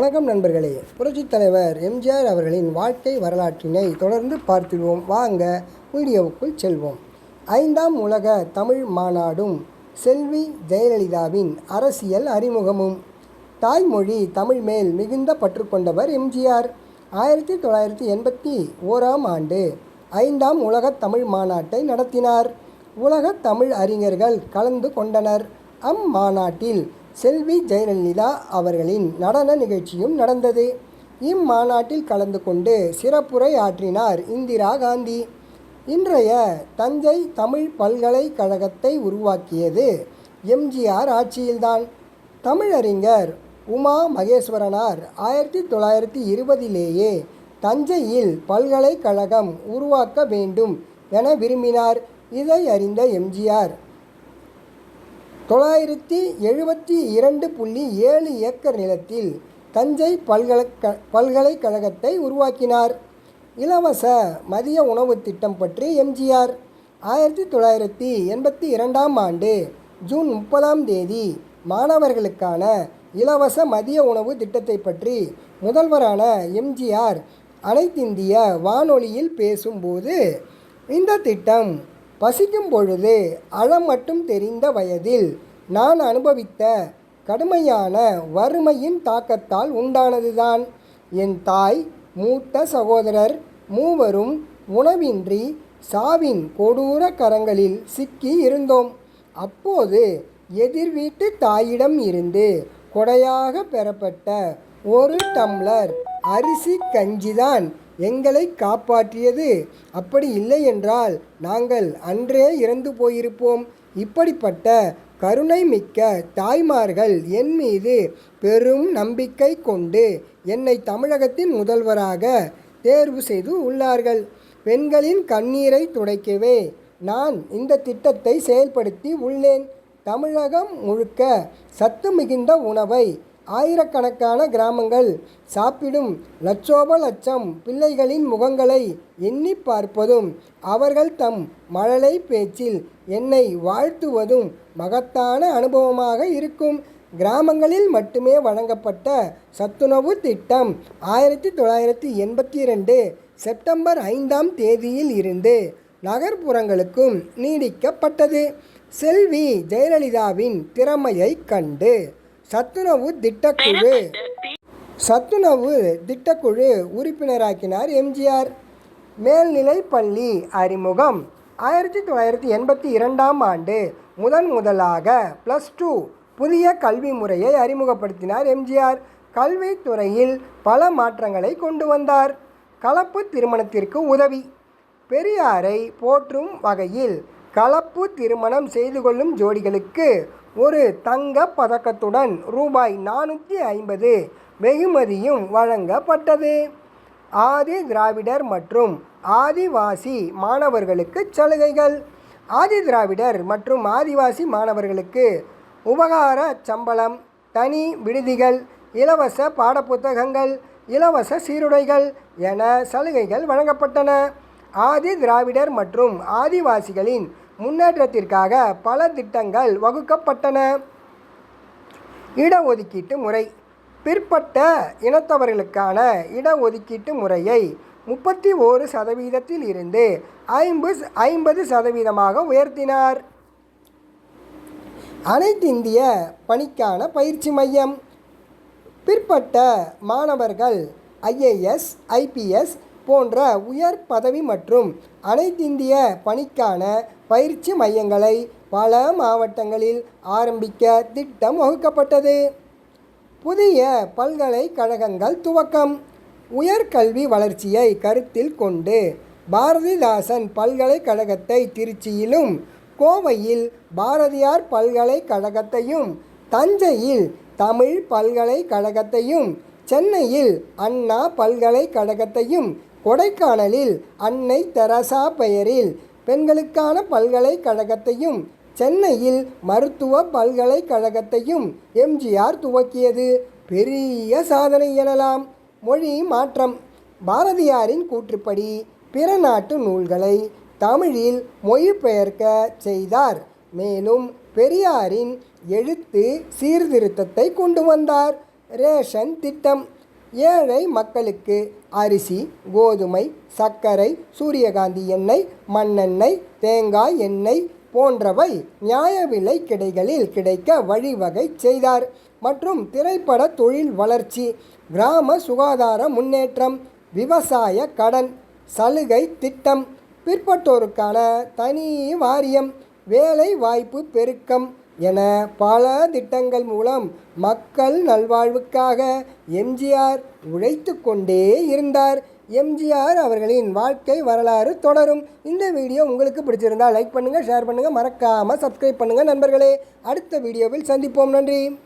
வணக்கம் நண்பர்களே. புரட்சித் தலைவர் எம்ஜிஆர் அவர்களின் வாழ்க்கை வரலாற்றினை தொடர்ந்து பார்த்திடுவோம். வாங்க வீடியோவுக்குள் செல்வோம். 5ஆம் உலக தமிழ் மாநாடும் செல்வி ஜெயலலிதாவின் அரசியல் அறிமுகமும். தாய்மொழி தமிழ் மேல் மிகுந்த பற்று கொண்டவர் எம்ஜிஆர். 1981ஆம் ஆண்டு 5ஆம் உலக தமிழ் மாநாட்டை நடத்தினார். உலக தமிழ் அறிஞர்கள் கலந்து கொண்டனர். அம்மாநாட்டில் செல்வி ஜெயலலிதா அவர்களின் நடன நிகழ்ச்சியும் நடந்தது. இம்மாநாட்டில் கலந்து கொண்டு சிறப்புரை ஆற்றினார் இந்திரா காந்தி. இன்றைய தஞ்சை தமிழ் பல்கலைக்கழகத்தை உருவாக்கியது எம்ஜிஆர் ஆட்சியில்தான். தமிழறிஞர் உமா மகேஸ்வரனார் 1920லேயே தஞ்சையில் பல்கலைக்கழகம் உருவாக்க வேண்டும் என விரும்பினார். இதை அறிந்த எம்ஜிஆர் 972.7 ஏக்கர் நிலத்தில் தஞ்சை பல்கலைக்கழகத்தை உருவாக்கினார். இலவச மதிய உணவு திட்டம் பற்றி எம்ஜிஆர் 1982ஆம் ஆண்டு ஜூன் 30ஆம் தேதி மாணவர்களுக்கான இலவச மதிய உணவு திட்டத்தை பற்றி முதல்வரான எம்ஜிஆர் அனைத்திந்திய வானொலியில் பேசும்போது, இந்த திட்டம் பசிக்கும் பொழுது அழ மட்டும் தெரிந்த வயதில் நான் அனுபவித்த கடுமையான வறுமையின் தாக்கத்தால் உண்டானதுதான். என் தாய், மூத்த சகோதரர் மூவரும் உணவின்றி சாவின் கொடூர கரங்களில் சிக்கி இருந்தோம். அப்போது எதிர் வீட்டு தாயிடம் இருந்து கொடையாக பெறப்பட்ட ஒரு டம்ளர் அரிசி கஞ்சிதான் எங்களை காப்பாற்றியது. அப்படி இல்லை என்றால் நாங்கள் அன்றே இறந்து போயிருப்போம். இப்படிப்பட்ட கருணை மிக்க தாய்மார்கள் என் மீது பெரும் நம்பிக்கை கொண்டு என்னை தமிழகத்தின் முதல்வராக தேர்வு செய்து உள்ளார்கள். பெண்களின் கண்ணீரை துடைக்கவே நான் இந்த திட்டத்தை செயல்படுத்தி உள்ளேன். தமிழகம் முழுக்க சத்து மிகுந்த உணவை ஆயிரக்கணக்கான கிராமங்கள் சாப்பிடும் லட்சோப லட்சம் பிள்ளைகளின் முகங்களை எண்ணி பார்ப்பதும் அவர்கள் தம் மழலை பேச்சில் என்னை வாழ்த்துவதும் மகத்தான அனுபவமாக இருக்கும். கிராமங்களில் மட்டுமே வழங்கப்பட்ட சத்துணவு திட்டம் 1982 செப்டம்பர் 5ஆம் தேதியில் இருந்து நகர்ப்புறங்களுக்கும் நீடிக்கப்பட்டது. செல்வி ஜெயலலிதாவின் திறமையை கண்டு சத்துணவு திட்டக்குழு உறுப்பினராக்கினார் எம்ஜிஆர். மேல்நிலைப்பள்ளி அறிமுகம். 1982ஆம் ஆண்டு முதலாக +2 புதிய கல்வி முறையை அறிமுகப்படுத்தினார் எம்ஜிஆர். கல்வித்துறையில் பல மாற்றங்களை கொண்டு வந்தார். கலப்பு திருமணத்திற்கு உதவி. பெரியாரை போற்றும் வகையில் கலப்பு திருமணம் செய்து கொள்ளும் ஜோடிகளுக்கு ஒரு தங்க பதக்கத்துடன் ரூபாய் 450 வெகுமதியும் வழங்கப்பட்டது. ஆதி திராவிடர் மற்றும் ஆதிவாசி மாணவர்களுக்கு சலுகைகள். ஆதி திராவிடர் மற்றும் ஆதிவாசி மாணவர்களுக்கு உபகார சம்பளம், தனி விடுதிகள், இலவச பாடப்புத்தகங்கள், இலவச சீருடைகள் என சலுகைகள் வழங்கப்பட்டன. ஆதி திராவிடர் மற்றும் ஆதிவாசிகளின் முன்னேற்றத்திற்காக பல திட்டங்கள் வகுக்கப்பட்டன. இடஒதுக்கீட்டு முறை. பிற்பட்ட இனத்தவர்களுக்கான இடஒதுக்கீட்டு முறையை 31% இருந்து 50% உயர்த்தினார். அனைத்திந்திய பணிக்கான பயிற்சி மையம். பிற்பட்ட மாணவர்கள் IAS, IPS போன்ற உயர் பதவி மற்றும் அனைத்திந்திய பணிக்கான பயிற்சி மையங்களை பல மாவட்டங்களில் ஆரம்பிக்க திட்டம் வகுக்கப்பட்டது. புதிய பல்கலைக்கழகங்கள் துவக்கம். உயர்கல்வி வளர்ச்சியை கருத்தில் கொண்டு பாரதிதாசன் பல்கலைக்கழகத்தை திருச்சியிலும், கோவையில் பாரதியார் பல்கலைக்கழகத்தையும், தஞ்சையில் தமிழ் பல்கலைக்கழகத்தையும், சென்னையில் அண்ணா பல்கலைக்கழகத்தையும், கொடைக்கானலில் அன்னை தெரசா பெயரில் பெண்களுக்கான பல்கலைக்கழகத்தையும், சென்னையில் மருத்துவ பல்கலைக்கழகத்தையும் எம்ஜிஆர் துவக்கியது பெரிய சாதனை எனலாம். மொழி மாற்றம். பாரதியாரின் கூற்றுப்படி பிற நாட்டு நூல்களை தமிழில் மொழிபெயர்க்க செய்தார். மேலும் பெரியாரின் எழுத்து சீர்திருத்தத்தை கொண்டு வந்தார். ரேஷன் திட்டம். ஏழை மக்களுக்கு அரிசி, கோதுமை, சர்க்கரை, சூரியகாந்தி எண்ணெய், மண்ணெண்ணெய், தேங்காய் எண்ணெய் போன்றவை நியாய விலை கடைகளில் கிடைக்க வழிவகை செய்தார். மற்றும் திரைப்பட தொழில் வளர்ச்சி, கிராம சுகாதார முன்னேற்றம், விவசாய கடன் சலுகை திட்டம், பிற்பட்டோருக்கான தனி வாரியம், வேலை வாய்ப்பு பெருக்கம் என பல திட்டங்கள் மூலம் மக்கள் நல்வாழ்வுக்காக எம்ஜிஆர் உழைத்து கொண்டே இருந்தார். எம்ஜிஆர் அவர்களின் வாழ்க்கை வரலாறு தொடரும். இந்த வீடியோ உங்களுக்கு பிடிச்சிருந்தால் லைக் பண்ணுங்கள், ஷேர் பண்ணுங்கள், மறக்காமல் சப்ஸ்கிரைப் பண்ணுங்கள் நண்பர்களே. அடுத்த வீடியோவில் சந்திப்போம். நன்றி.